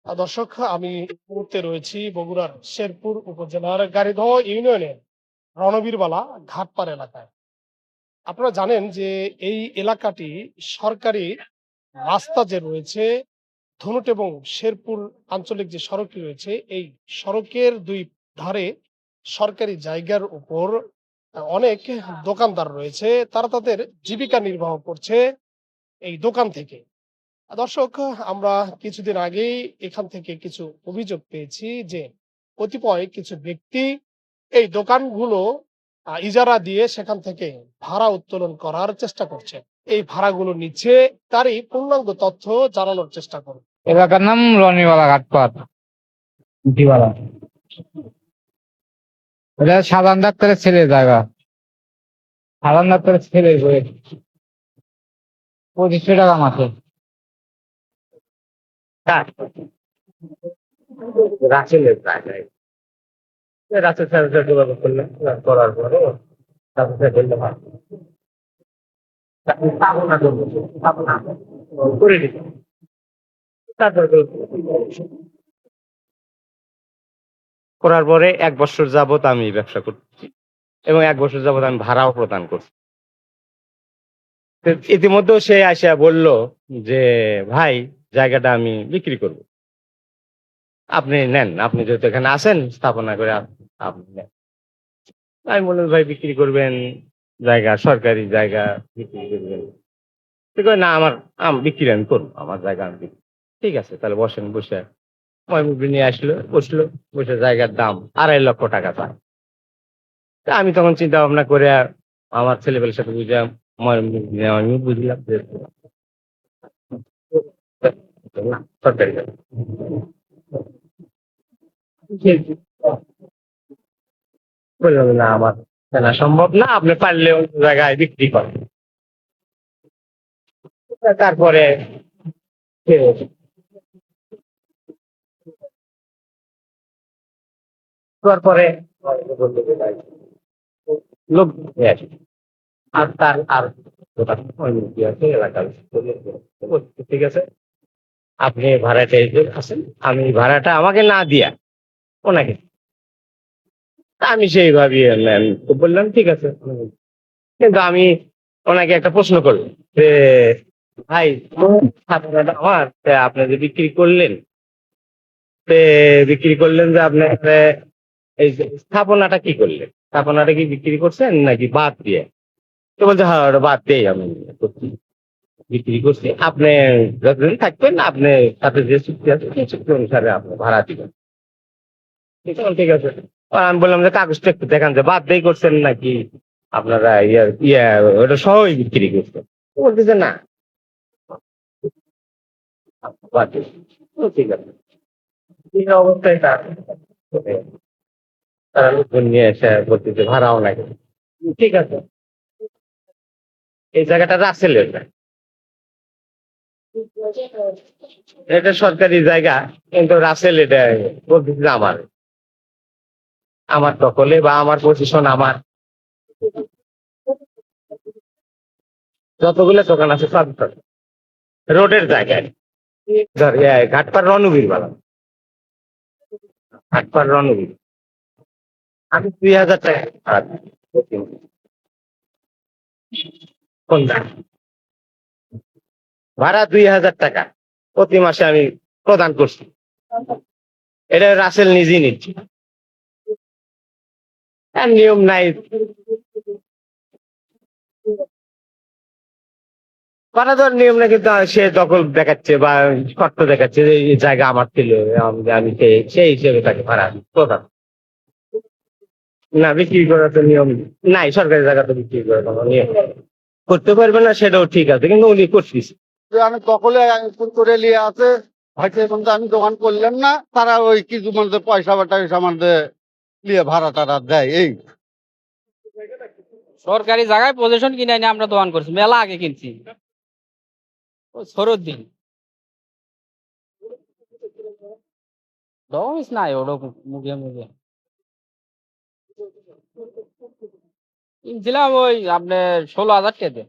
দর্শক, আমি এই মুহূর্তে রয়েছি বগুড়ার শেরপুর উপজেলার গাড়িদহ ইউনিয়নের রণবীরবালা ঘাটপাড় এলাকায়। আপনারা জানেন যে এই এলাকাটি সরকারি রাস্তা যে রয়েছে, ধুনট এবং শেরপুর আঞ্চলিক যে সড়কটি রয়েছে, এই সড়কের দুই ধারে সরকারি জায়গার উপর অনেক দোকানদার রয়েছে। তারা তাদের জীবিকা নির্বাহ করছে এই দোকান থেকে। দর্শক, আমরা কিছুদিন আগেই এখান থেকে কিছু অভিযোগ পেয়েছি যে কতিপয় কিছু ব্যক্তি এই দোকানগুলো ইজারা দিয়ে সেখান থেকে ভাড়া উত্তোলন করার চেষ্টা করছে। এই ভাড়াগুলো নিচ্ছে, তারই পূর্ণাঙ্গ তথ্য জানানোর চেষ্টা করব। এলাকার নাম রনিওয়ালা ঘাটপাড় দিওয়ালা। এটা সাধারণ ডাক্তারের ছেলে জায়গা। সাধারণ ডাক্তারের ছেলে বই 2500 টাকা মাসে। রাসেলের জায়গায় রাসেল স্যার যোগাযোগ করলেন, করার পরে রাসেল স্যার বললো ভালো স্থাপনা করবো, স্থাপনা করে দিত। তারপরে করার পরে 1 বছর যাবত আমি ব্যবসা করছি এবং 1 বছর যাবত আমি ভাড়াও প্রদান করছি। তো ইতিমধ্যেও সে আসা বলল যে ভাই, জায়গাটা আমি বিক্রি করব, আপনি নেন, আপনি যেহেতু এখানে আসেন স্থাপনা করে আপনি নেন। আমি বললাম ভাই, বিক্রি করবেন জায়গা, সরকারি জায়গা বিক্রি করবেন? সে কয় না, আমার বিক্রি আমি করবো, আমার জায়গা আমি বিক্রি। ঠিক আছে, তাহলে বসেন। বসে ময়মুদ্দিন নিয়ে আসলো, বসলো, বসে জায়গার দাম 2.5 লক্ষ টাকা চায়। তা আমি তখন চিন্তা ভাবনা করে আমার ছেলেবেলের সাথে বুঝলাম, আমি বুঝলাম যে না, সরকারি জায়গা। বললাম না, আমার কেনা সম্ভব না, আপনি পারলে অন্য জায়গায় বিক্রি করেন। তারপরে তারপরে লোক নিয়ে আসে। আর তার আর দোকান ওই মূর্তি আছে এলাকার। বলছে, ঠিক আছে, আপনি ভাড়াটা এই যে আছেন, আমি ভাড়াটা আমাকে না দিয়া ওনাকে। তা আমি সেইভাবে আমি তো বললাম ঠিক আছে। কিন্তু আমি ওনাকে একটা প্রশ্ন করলাম যে ভাই, আপনারা আমার আপনি যে বিক্রি করলেন, বিক্রি করলেন যে আপনি এই যে স্থাপনাটা কি করলেন, স্থাপনাটা কি বিক্রি করছেন নাকি বাদ দিয়ে? তো বলছে হ্যাঁ, ওটা বাদ দিয়ে আমি করছি, বিক্রি করছি। আপনি যতদিন থাকবেন, আপনি সাথে যে চুক্তি আছে সেই চুক্তি অনুসারে আপনি ভাড়া দিবেন। ঠিক আছে। আমি বললাম যে কাগজটা একটু দেখান, যে বাদ দিয়ে করছেন নাকি আপনারা ওটা সহই বিক্রি করছেন। তো বলতেছে না, বাদ দিয়ে। ঠিক আছে, এই অবস্থায় তারা লোকজন নিয়ে এসে বলতেছে ভাড়াও লাগে। ঠিক আছে, এই জায়গাটা রাসেলের না, এটা সরকারি জায়গা, কিন্তু রাসেল এটা বলতেছে আমার আমার দখলে বা আমার পজিশন, আমার যতগুলো দোকান আছে সব রোডের জায়গায়। ধর ঘাটপাড় রণবীর বালা, ঘাটপাড় রণবীর। আমি 2000 টাকা ভাড়া দিই প্রতি মাসে। কোনটা? ভাড়া 2000 টাকা প্রতি মাসে আমি প্রদান করছি। এটা রাসেল নিজেই নিচ্ছে, আর নিয়ম নাই। ভাড়া দেওয়ার নিয়ম না, কিন্তু সে দখল দেখাচ্ছে বা শর্ত দেখাচ্ছে যে এই জায়গা আমার ছিল, আমি সেই হিসেবে তাকে ভাড়া প্রদান। না, বিক্রি করার তো নিয়ম নাই, সরকারি জায়গা তো বিক্রি করার কোনো নিয়ম করতে পারবে না, সেটাও ঠিক আছে, কিন্তু উনি করতেছে। আমি দখলে করে নিয়ে আছে, হয়তো কিন্তু আমি দোকান করলাম না, তারা ওই কিছু মধ্যে পয়সা বা টয়সা মধ্যে নিয়ে ভাড়া টাড়া দেয়। এই সরকারি জায়গায় পজিশন কিনে এনে আমরা দোকান করছি, মেলা আগে কিনছি, ওই ছোটর দিন ডকুমেন্টস নাই, ওরকম মুখে মুখে কিনছিলাম ওই আপনার 16,000 টাকা দিয়ে।